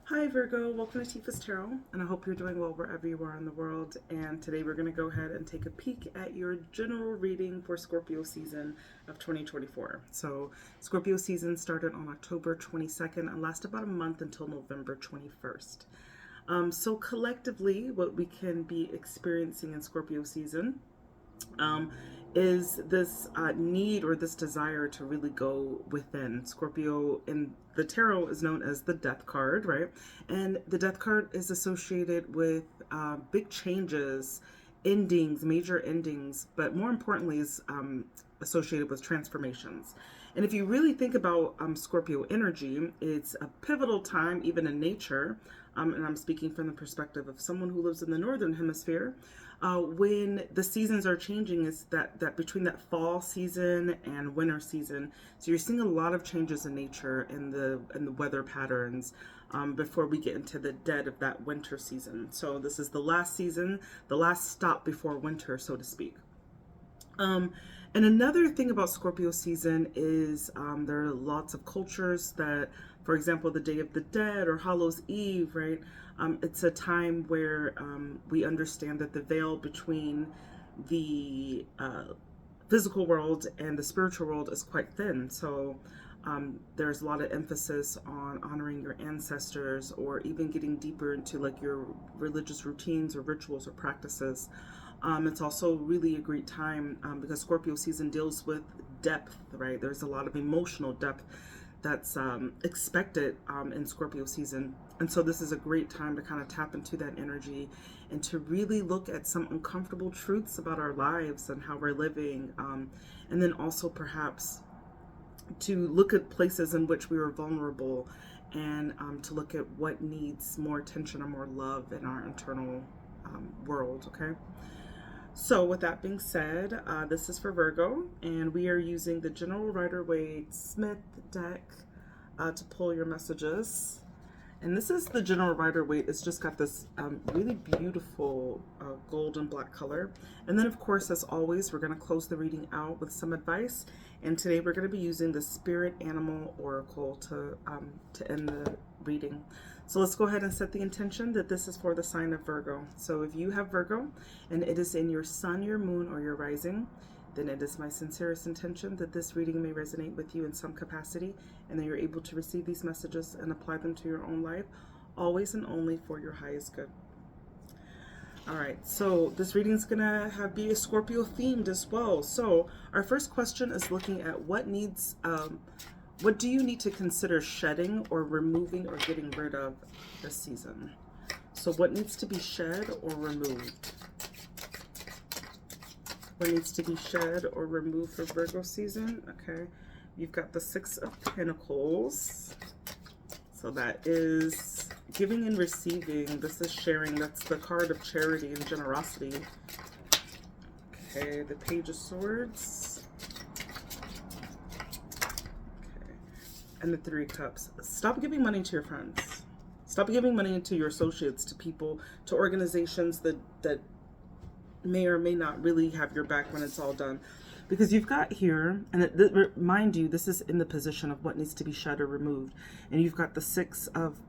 Hi Virgo, welcome to Tifa's Tarot, and I hope you're doing well wherever you are in the world. And today we're going to go ahead and take a peek at your general reading for Scorpio season of 2024. So Scorpio season started on October 22nd and lasted about a month until November 21st. So collectively, what we can be experiencing in Scorpio season um, is this need or this desire to really go within. Scorpio in the tarot is known as the death card, right? And the death card is associated with big changes, endings, major endings, but more importantly is associated with transformations. And if you really think about Scorpio energy, it's a pivotal time, even in nature. And I'm speaking from the perspective of someone who lives in the northern hemisphere. When the seasons are changing, is that between that fall season and winter season, so you're seeing a lot of changes in nature and the weather patterns before we get into the dead of that winter season. So this is the last season, the last stop before winter, so to speak. And another thing about Scorpio season is there are lots of cultures that, for example, the Day of the Dead or Hallows Eve, right? It's a time where we understand that the veil between the physical world and the spiritual world is quite thin. So there's a lot of emphasis on honoring your ancestors or even getting deeper into like your religious routines or rituals or practices. It's also really a great time because Scorpio season deals with depth, right? There's a lot of emotional depth that's expected in Scorpio season. And so this is a great time to kind of tap into that energy and to really look at some uncomfortable truths about our lives and how we're living. And then also perhaps to look at places in which we were vulnerable and to look at what needs more attention or more love in our internal world, okay? So with that being said, this is for Virgo, and we are using the General Rider-Waite-Smith deck to pull your messages. And this is the General Rider-Waite. It's just got this really beautiful gold and black color. And then, of course, as always, we're going to close the reading out with some advice. And today we're going to be using the Spirit Animal Oracle to end the reading. So let's go ahead and set the intention that this is for the sign of Virgo. So if you have Virgo and it is in your sun, your moon, or your rising, then it is my sincerest intention that this reading may resonate with you in some capacity and that you're able to receive these messages and apply them to your own life, always and only for your highest good. All right, so this reading is gonna be a Scorpio themed as well. So our first question is looking at what do you need to consider shedding or removing or getting rid of this season? So what needs to be shed or removed? What needs to be shed or removed for Virgo season? Okay, you've got the Six of Pentacles. So that is giving and receiving. This is sharing. That's the card of charity and generosity. Okay, the Page of Swords. And the Three Cups. Stop giving money to your friends. Stop giving money to your associates, to people, to organizations that may or may not really have your back when it's all done. Because you've got here, and mind you, this is in the position of what needs to be shed or removed. And you've got the Six of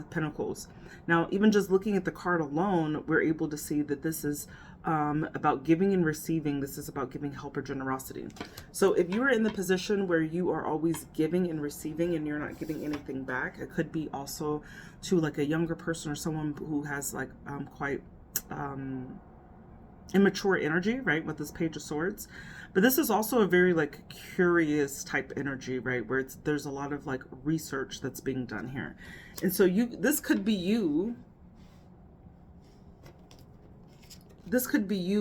Pentacles. Now, even just looking at the card alone, we're able to see that this is about giving and receiving. This is about giving help or generosity. So if you are in the position where you are always giving and receiving and you're not giving anything back, it could be also to like a younger person or someone who has like quite immature energy, right, with this Page of Swords. But this is also a very like curious type energy, right, where there's a lot of like research that's being done here. And so this could be you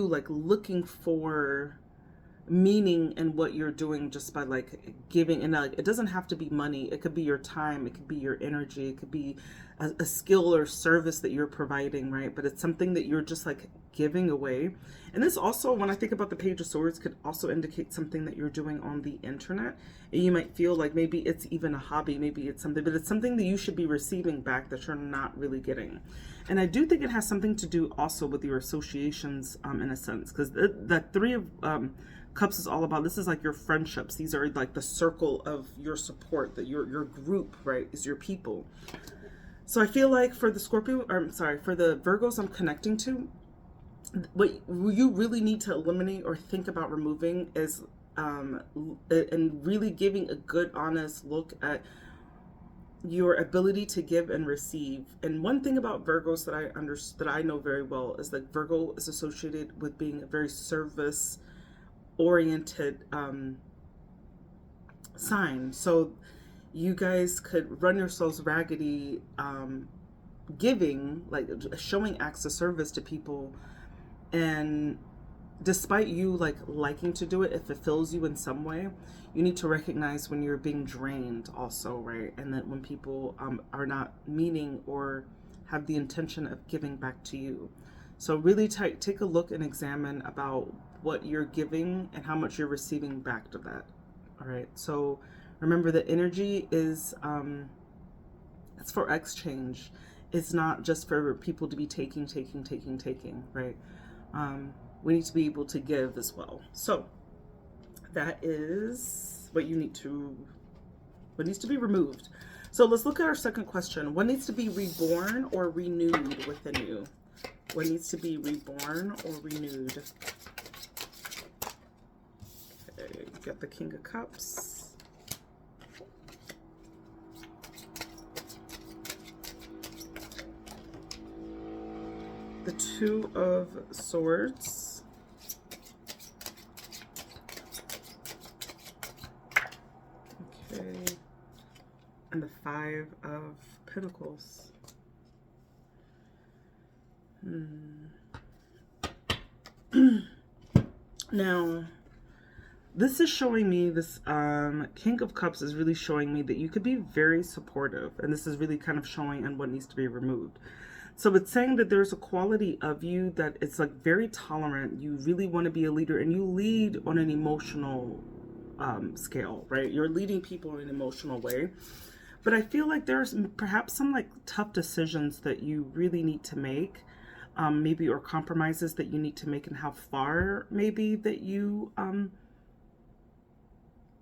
like looking for meaning in what you're doing just by like giving. And like it doesn't have to be money, it could be your time, it could be your energy, it could be a skill or service that you're providing, right? But it's something that you're just like giving away. And this also, when I think about the Page of Swords, could also indicate something that you're doing on the internet. And you might feel like maybe it's even a hobby, maybe it's something, but it's something that you should be receiving back that you're not really getting. And I do think it has something to do also with your associations in a sense, because the Three of Cups is all about, this is like your friendships. These are like the circle of your support, that your group, right, is your people. So I feel like for the Scorpio, or I'm sorry, for the Virgos I'm connecting to, what you really need to eliminate or think about removing is, and really giving a good, honest look at your ability to give and receive. And one thing about Virgos that I know very well is that Virgo is associated with being a very service oriented sign. So you guys could run yourselves raggedy, giving, like showing acts of service to people, and despite you like liking to do it, if it fills you in some way, you need to recognize when you're being drained also, right? And that when people are not meaning or have the intention of giving back to you. So really take a look and examine about what you're giving and how much you're receiving back to that. All right, so remember the energy is it's for exchange. It's not just for people to be taking, right? We need to be able to give as well. So that is what needs to be removed. So let's look at our second question. What needs to be reborn or renewed within you? What needs to be reborn or renewed? Okay, you got the King of Cups. The Two of Swords. Okay. And the Five of Pentacles. Now, this is showing me, this King of Cups is really showing me that you could be very supportive. And this is really kind of showing on what needs to be removed. So it's saying that there's a quality of you that it's like very tolerant. You really want to be a leader, and you lead on an emotional scale, right? You're leading people in an emotional way. But I feel like there's perhaps some like tough decisions that you really need to make, maybe, or compromises that you need to make, and how far maybe that you,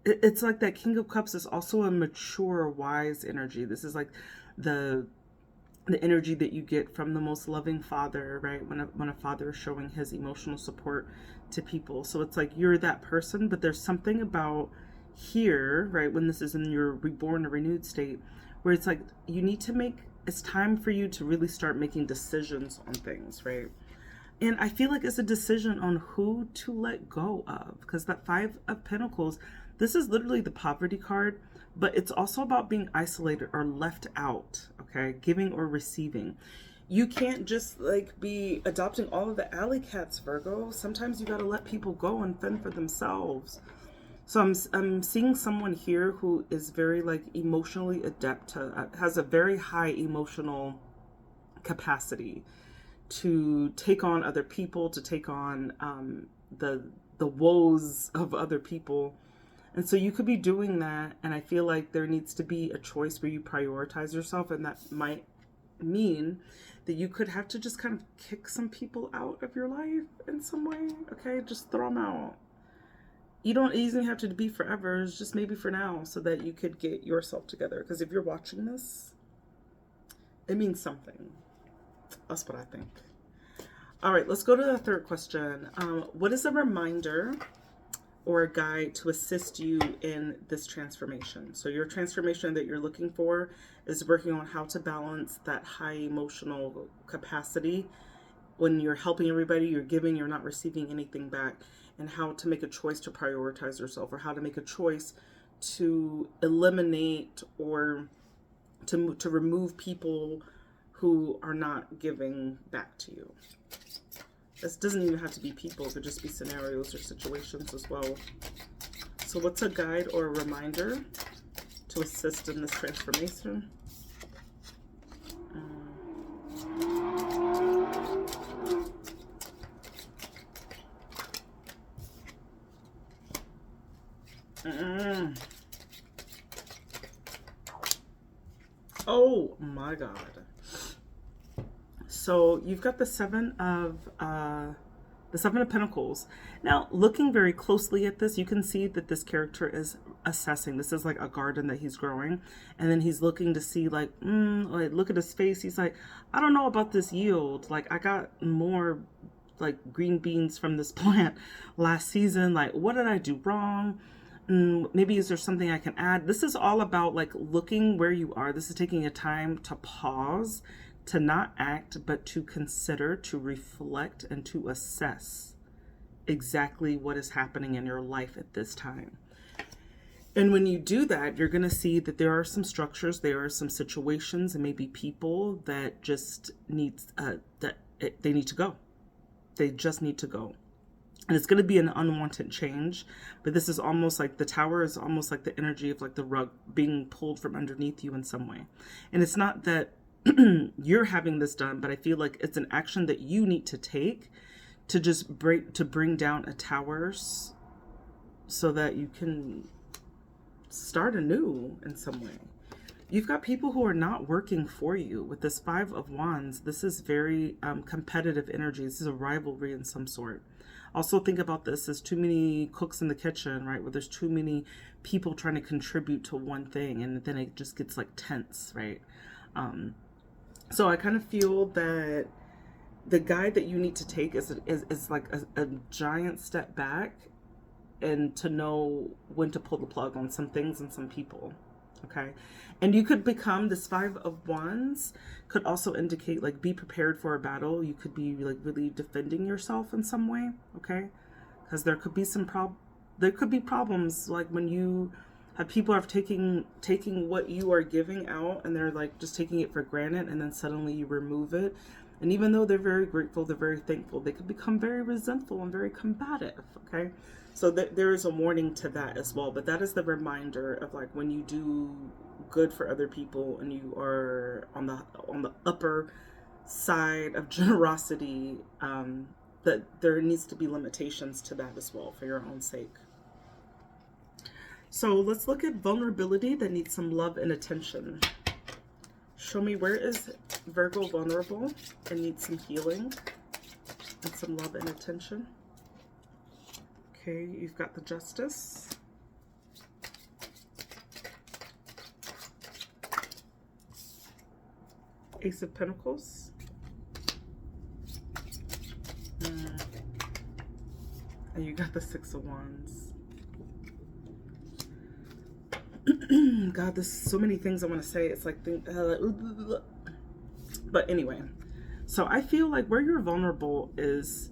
it's like that King of Cups is also a mature, wise energy. This is like the energy that you get from the most loving father, right? When a father is showing his emotional support to people. So it's like you're that person, but there's something about here, right, when this is in your reborn or renewed state, where it's like you need to it's time for you to really start making decisions on things, right? And I feel like it's a decision on who to let go of, because that Five of Pentacles, this is literally the poverty card, but it's also about being isolated or left out, okay? Giving or receiving. You can't just like be adopting all of the alley cats, Virgo. Sometimes you got to let people go and fend for themselves. So I'm seeing someone here who is very like emotionally adept to, has a very high emotional capacity to take on other people, to take on the woes of other people. And so you could be doing that, and I feel like there needs to be a choice where you prioritize yourself, and that might mean that you could have to just kind of kick some people out of your life in some way, okay? Just throw them out. You don't even have to be forever, it's just maybe for now, so that you could get yourself together. Because if you're watching this, it means something. That's what I think. All right, let's go to the third question. What is a reminder or a guide to assist you in this transformation? So your transformation that you're looking for is working on how to balance that high emotional capacity when you're helping everybody, you're giving, you're not receiving anything back, and how to make a choice to prioritize yourself, or how to make a choice to eliminate or to remove people who are not giving back to you. This doesn't even have to be people, it could just be scenarios or situations as well. So what's a guide or a reminder to assist in this transformation? Oh my God. So you've got the Seven of Pentacles. Now, looking very closely at this, you can see that this character is assessing. This is like a garden that he's growing, and then he's looking to see like, look at his face. He's like, I don't know about this yield. Like, I got more like green beans from this plant last season. Like, what did I do wrong? Maybe is there something I can add? This is all about like looking where you are. This is taking a time to pause, to not act, but to consider, to reflect, and to assess exactly what is happening in your life at this time. And when you do that, you're going to see that there are some structures, there are some situations, and maybe people that just they need to go. They just need to go. And it's going to be an unwanted change, but this is almost like the tower is almost like the energy of like the rug being pulled from underneath you in some way. And it's not that you're having this done, but I feel like it's an action that you need to take to just bring down a tower so that you can start anew in some way. You've got people who are not working for you. With this 5 of Wands, this is very competitive energy. This is a rivalry in some sort. Also think about this as too many cooks in the kitchen, right? Where there's too many people trying to contribute to one thing, and then it just gets like tense, right? So I kind of feel that the guide that you need to take is like a giant step back, and to know when to pull the plug on some things and some people. Okay. And you could become this 5 of Wands could also indicate like be prepared for a battle. You could be like really defending yourself in some way. Okay. Because there could be problems like when you have people are taking what you are giving out, and they're like just taking it for granted, and then suddenly you remove it. And even though they're very grateful, they're very thankful, they could become very resentful and very combative. Okay. So there is a warning to that as well. But that is the reminder of like when you do good for other people and you are on the upper side of generosity, that there needs to be limitations to that as well for your own sake. So let's look at vulnerability that needs some love and attention. Show me, where is Virgo vulnerable and needs some healing and some love and attention? Okay, you've got the Justice. Ace of Pentacles. And you got the 6 of Wands. God, there's so many things I want to say. It's like, but anyway. So I feel like where you're vulnerable is,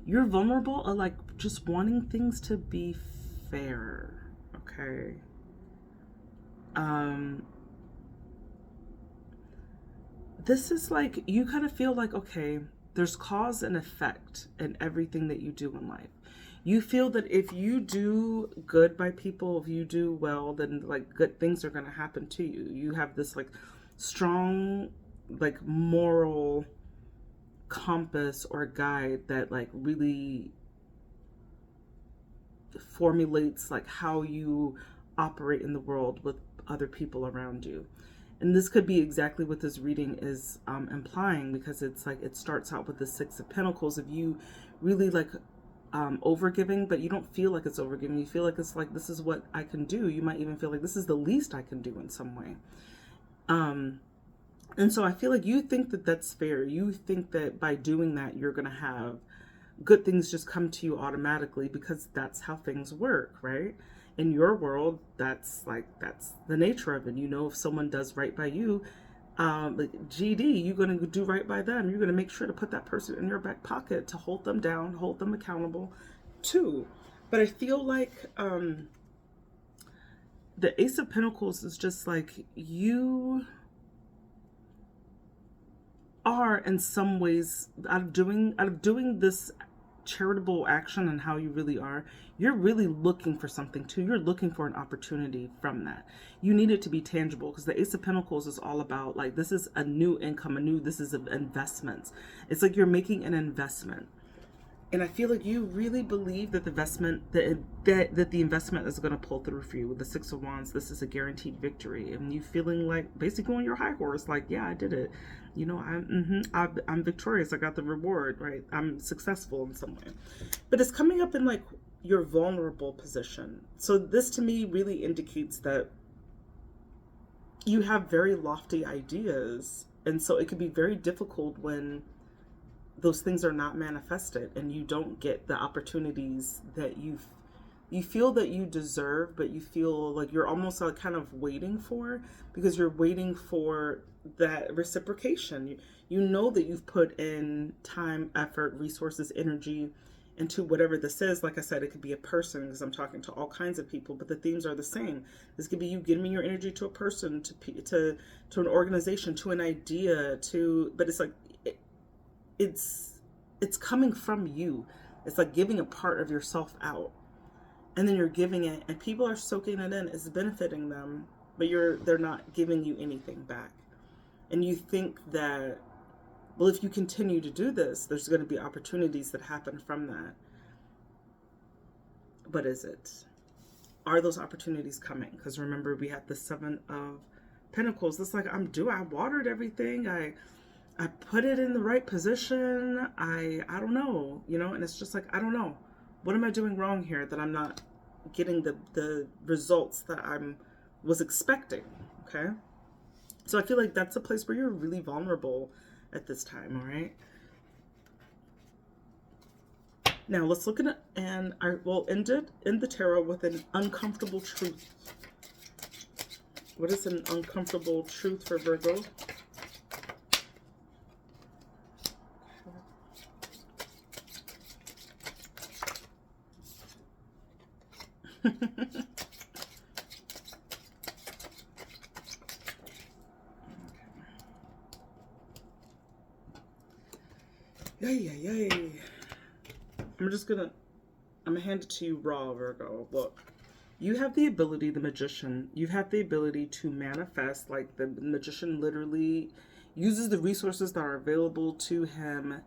you're vulnerable at like just wanting things to be fair. Okay. This is like, you kind of feel like, okay, there's cause and effect in everything that you do in life. You feel that if you do good by people, if you do well, then like good things are going to happen to you. You have this like strong, like moral compass or guide that like really formulates like how you operate in the world with other people around you. And this could be exactly what this reading is implying, because it's like it starts out with the 6 of Pentacles of you really like overgiving, but you don't feel like it's overgiving. You feel like it's like, this is what I can do. You might even feel like this is the least I can do in some way. And so I feel like you think that that's fair. You think that by doing that, you're going to have good things just come to you automatically, because that's how things work, right? In your world, that's the nature of it. You know, if someone does right by you, like GD, you're going to do right by them. You're going to make sure to put that person in your back pocket to hold them down, hold them accountable too. But I feel like the Ace of Pentacles is just like, you are in some ways, out of doing this charitable action and how you really are, you're really looking for something too. You're looking for an opportunity from that. You need it to be tangible, because the Ace of Pentacles is all about like, this is a new income, this is investments. It's like you're making an investment. And I feel like you really believe that the investment that the investment is going to pull through for you. With the 6 of Wands, this is a guaranteed victory, and you feeling like basically on your high horse, like, yeah, I did it. You know, I'm victorious. I got the reward, right? I'm successful in some way. But it's coming up in like your vulnerable position. So this to me really indicates that you have very lofty ideas. And so it could be very difficult when those things are not manifested and you don't get the opportunities that you feel that you deserve, but you feel like you're almost like kind of waiting for, because you're waiting for that reciprocation. You know that you've put in time, effort, resources, energy into whatever this is. Like I said, it could be a person, because I'm talking to all kinds of people, but the themes are the same. This could be you giving your energy to a person, to an organization, to an idea, but it's like it's coming from you. It's like giving a part of yourself out, and then you're giving it, and people are soaking it in. It's benefiting them, but they're not giving you anything back. And you think that, well, if you continue to do this, there's going to be opportunities that happen from that. But is it? Are those opportunities coming? Because remember, we had the 7 of Pentacles. It's like, I watered everything. I put it in the right position. I don't know, and it's just like, I don't know. What am I doing wrong here that I'm not getting the results that was expecting? Okay. So I feel like that's a place where you're really vulnerable at this time. All right. Now let's look at it, and I will end it in the tarot with an uncomfortable truth. What is an uncomfortable truth for Virgo? Yay. I'm gonna hand it to you raw, Virgo. Look, you have the ability, the magician, you have the ability to manifest. Like, the magician literally uses the resources that are available to him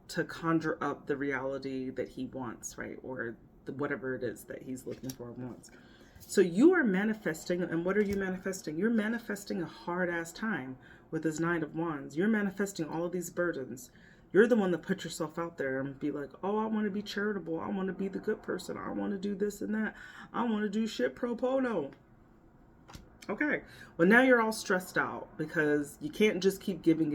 to conjure up the reality that he wants, right? Or whatever it is that he's looking for and wants. So you are manifesting, and what are you manifesting? You're manifesting a hard-ass time with this 9 of Wands. You're manifesting all of these burdens. You're the one that put yourself out there and be like, oh, I want to be charitable. I want to be the good person. I want to do this and that. I want to do shit pro bono. Okay. Well, now you're all stressed out because you can't just keep giving.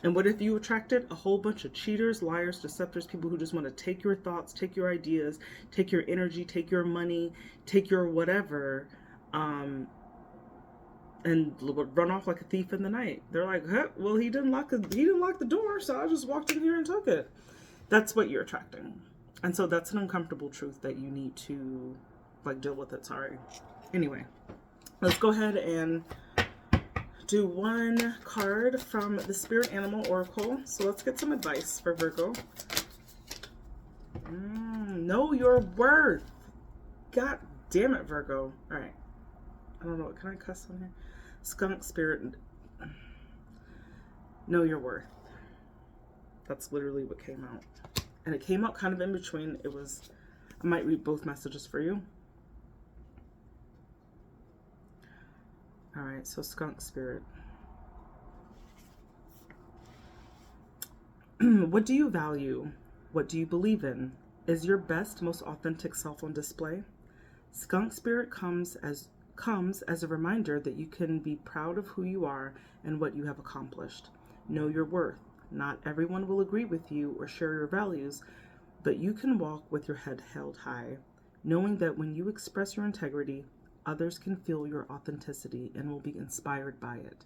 And what if you attracted a whole bunch of cheaters, liars, deceptors, people who just want to take your thoughts, take your ideas, take your energy, take your money, take your whatever, and run off like a thief in the night. They're like, huh, well, he didn't lock the door, so I just walked in here and took it. That's what you're attracting. And so that's an uncomfortable truth that you need to deal with it. Sorry. Anyway, let's go ahead and do one card from the Spirit Animal Oracle. So let's get some advice for Virgo. Know your worth. God damn it, Virgo. All right. I don't know. Can I cuss on here? Skunk Spirit. Know your worth. That's literally what came out. And it came out kind of in between. I might read both messages for you. All right, so Skunk Spirit. What do you value? What do you believe in? Is your best, most authentic self on display? Skunk Spirit comes as a reminder that you can be proud of who you are and what you have accomplished. Know your worth. Not everyone will agree with you or share your values, but you can walk with your head held high, knowing that when you express your integrity, others can feel your authenticity and will be inspired by it.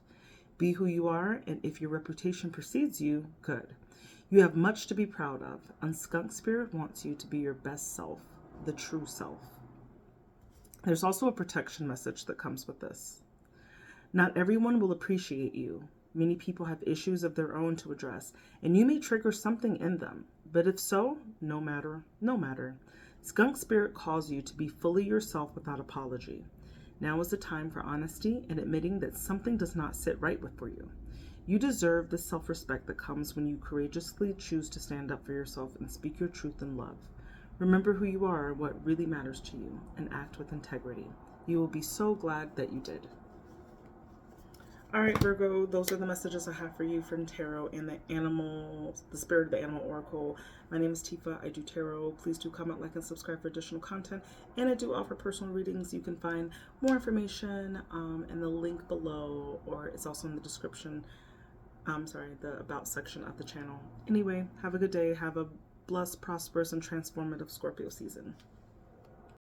Be who you are, and if your reputation precedes you, good. You have much to be proud of, and Skunk Spirit wants you to be your best self, the true self. There's also a protection message that comes with this. Not everyone will appreciate you. Many people have issues of their own to address, and you may trigger something in them. But if so, no matter. Skunk Spirit calls you to be fully yourself without apology. Now is the time for honesty and admitting that something does not sit right for you. You deserve the self-respect that comes when you courageously choose to stand up for yourself and speak your truth in love. Remember who you are, what really matters to you, and act with integrity. You will be so glad that you did. All right, Virgo, those are the messages I have for you from Tarot and the Spirit of the Animal Oracle. My name is Tifa. I do tarot. Please do comment, like, and subscribe for additional content. And I do offer personal readings. You can find more information in the link below, or it's also in the description. The About section of the channel. Anyway, have a good day. Have a blessed, prosperous, and transformative Scorpio season.